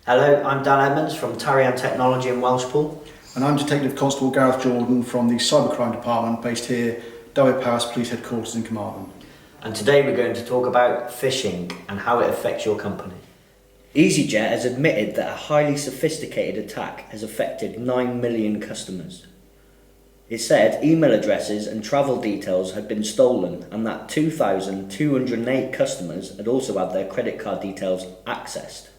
Hello, I'm Dan Edmunds from Tarian Technology in Welshpool. And I'm Detective Constable Gareth from the Cybercrime Department based here, Dyfed Powys Police Headquarters in Carmarthen. And today we're going to talk about phishing and how it affects your company. EasyJet has admitted that a highly sophisticated attack has affected 9 million customers. It said email addresses and travel details had been stolen and that 2,208 customers had also had their credit card details accessed.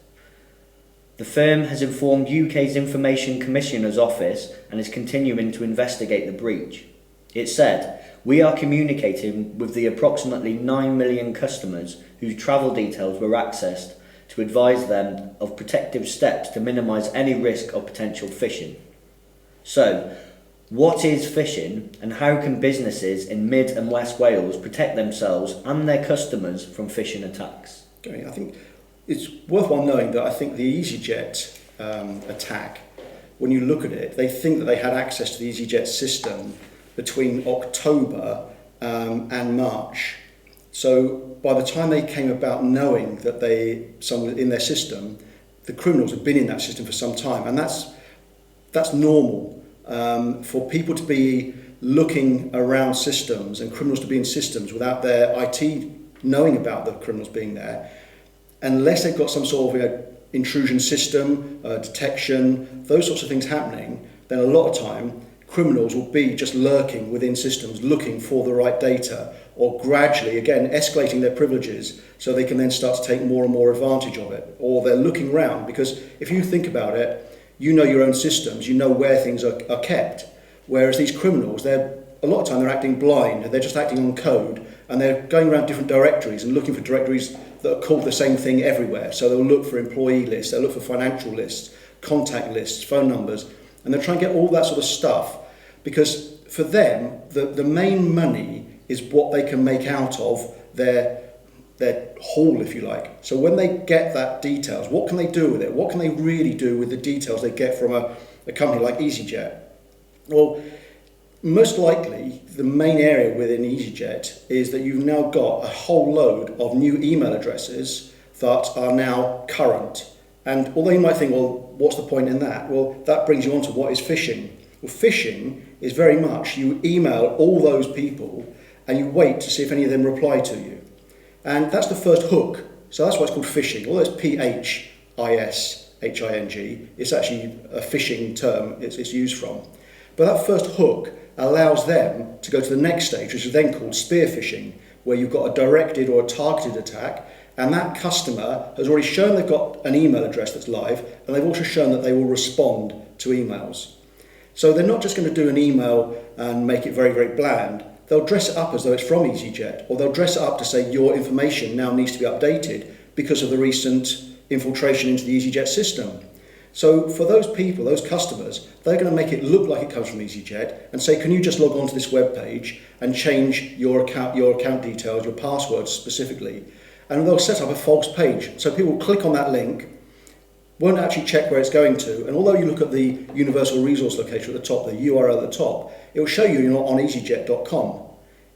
The firm has informed UK's Information Commissioner's Office and is continuing to investigate the breach. It said, "We are communicating with the approximately 9 million customers whose travel details were accessed to advise them of protective steps to minimise any risk of potential phishing." So, what is phishing and how can businesses in Mid and West Wales protect themselves and their customers from phishing attacks? Okay, I think it's worthwhile knowing that I think the EasyJet attack, when you look at it, they think that they had access to the EasyJet system between October and March. So by the time they came about knowing that someone in their system, the criminals had been in that system for some time, and that's normal for people to be looking around systems and criminals to be in systems without their IT knowing about the criminals being there. Unless they've got some sort of intrusion system, detection, those sorts of things happening, then a lot of time criminals will be just lurking within systems looking for the right data, or gradually, again, escalating their privileges so they can then start to take more and more advantage of it. Or they're looking around, because if you think about it, you know your own systems, you know where things are kept. Whereas these criminals, a lot of time they're acting blind, they're just acting on code, and they're going around different directories and looking for directories that are called the same thing everywhere. So they'll look for employee lists, they'll look for financial lists, contact lists, phone numbers, and they'll try and get all that sort of stuff, because for them, the main money is what they can make out of their haul, if you like. So when they get that details, what can they do with it? What can they really do with the details they get from a company like EasyJet? Well, most likely, the main area within EasyJet is that you've now got a whole load of new email addresses that are now current. And although you might think, well, what's the point in that? Well, that brings you on to what is phishing. Well, phishing is very much you email all those people and you wait to see if any of them reply to you. And that's the first hook. So that's why it's called phishing. Although it's Phishing, it's actually a phishing term it's used from. But that first hook allows them to go to the next stage, which is then called spear phishing, where you've got a directed or a targeted attack, and that customer has already shown they've got an email address that's live, and they've also shown that they will respond to emails. So they're not just going to do an email and make it very, very bland. They'll dress it up as though it's from EasyJet, or they'll dress it up to say your information now needs to be updated because of the recent infiltration into the EasyJet system. So for those people, those customers, they're going to make it look like it comes from EasyJet and say, can you just log on to this web page and change your account details, your passwords specifically? And they'll set up a false page. So people will click on that link, won't actually check where it's going to, and although you look at the universal resource locator at the top, the URL at the top, it will show you you're not on easyjet.com.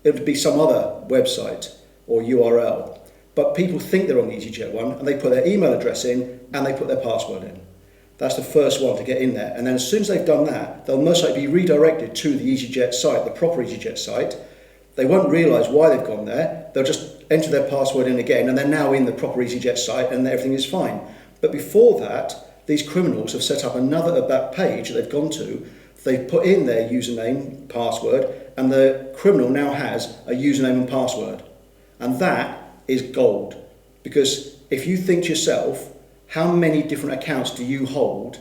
It would be some other website or URL. But people think they're on the EasyJet one, and they put their email address in and they put their password in. That's the first one to get in there. And then as soon as they've done that, they'll most likely be redirected to the EasyJet site, the proper EasyJet site. They won't realise why they've gone there. They'll just enter their password in again, and they're now in the proper EasyJet site, and everything is fine. But before that, these criminals have set up that page that they've gone to. They've put in their username, password, and the criminal now has a username and password. And that is gold. Because if you think to yourself, how many different accounts do you hold?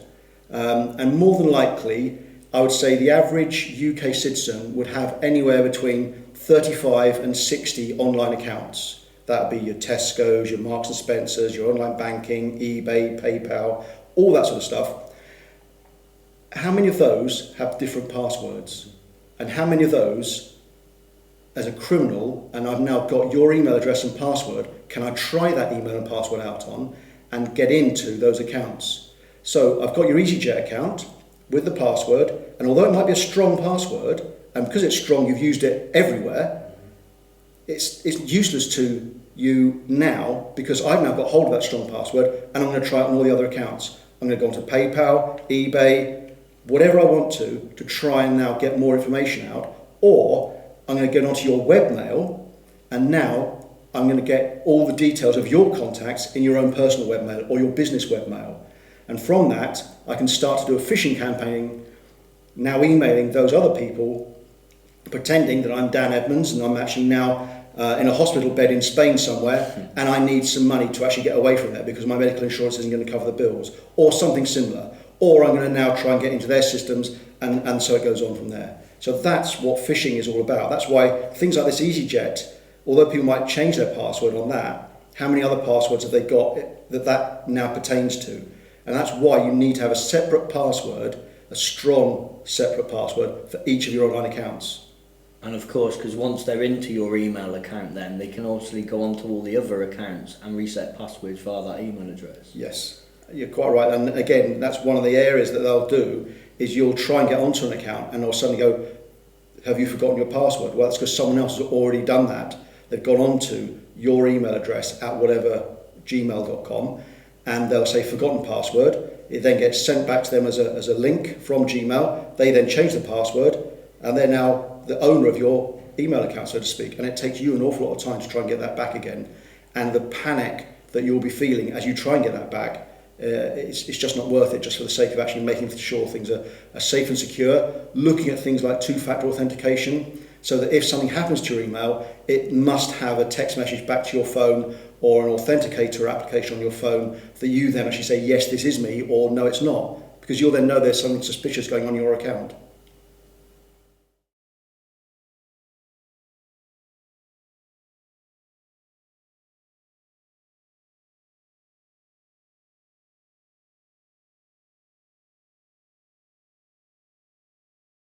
And more than likely, I would say the average UK citizen would have anywhere between 35 and 60 online accounts. That would be your Tesco's, your Marks and Spencer's, your online banking, eBay, PayPal, all that sort of stuff. How many of those have different passwords? And how many of those, as a criminal, and I've now got your email address and password, can I try that email and password out on and get into those accounts? So I've got your EasyJet account with the password, and although it might be a strong password, and because it's strong you've used it everywhere, it's useless to you now, because I've now got hold of that strong password, and I'm going to try it on all the other accounts. I'm going to go onto PayPal, eBay, whatever I want to try and now get more information out. Or I'm going to get onto your webmail, and now I'm going to get all the details of your contacts in your own personal webmail or your business webmail. And from that, I can start to do a phishing campaign, now emailing those other people, pretending that I'm Dan Edmunds and I'm actually now in a hospital bed in Spain somewhere, and I need some money to actually get away from there because my medical insurance isn't going to cover the bills, or something similar. Or I'm going to now try and get into their systems, and so it goes on from there. So that's what phishing is all about. That's why things like this EasyJet, although people might change their password on that, how many other passwords have they got that now pertains to? And that's why you need to have a separate password, a strong separate password for each of your online accounts. And of course, because once they're into your email account, then they can also go onto all the other accounts and reset passwords via that email address. Yes, you're quite right. And again, that's one of the areas that they'll do, is you'll try and get onto an account and they'll suddenly go, have you forgotten your password? Well, that's because someone else has already done that. They've gone onto your email address at whatever gmail.com, and they'll say forgotten password. It then gets sent back to them as a link from Gmail. They then change the password, and they're now the owner of your email account, so to speak, and it takes you an awful lot of time to try and get that back again. And the panic that you'll be feeling as you try and get that back, it's just not worth it, just for the sake of actually making sure things are safe and secure, looking at things like two-factor authentication, so that if something happens to your email, it must have a text message back to your phone or an authenticator application on your phone that you then actually say, yes, this is me, or no, it's not, because you'll then know there's something suspicious going on in your account.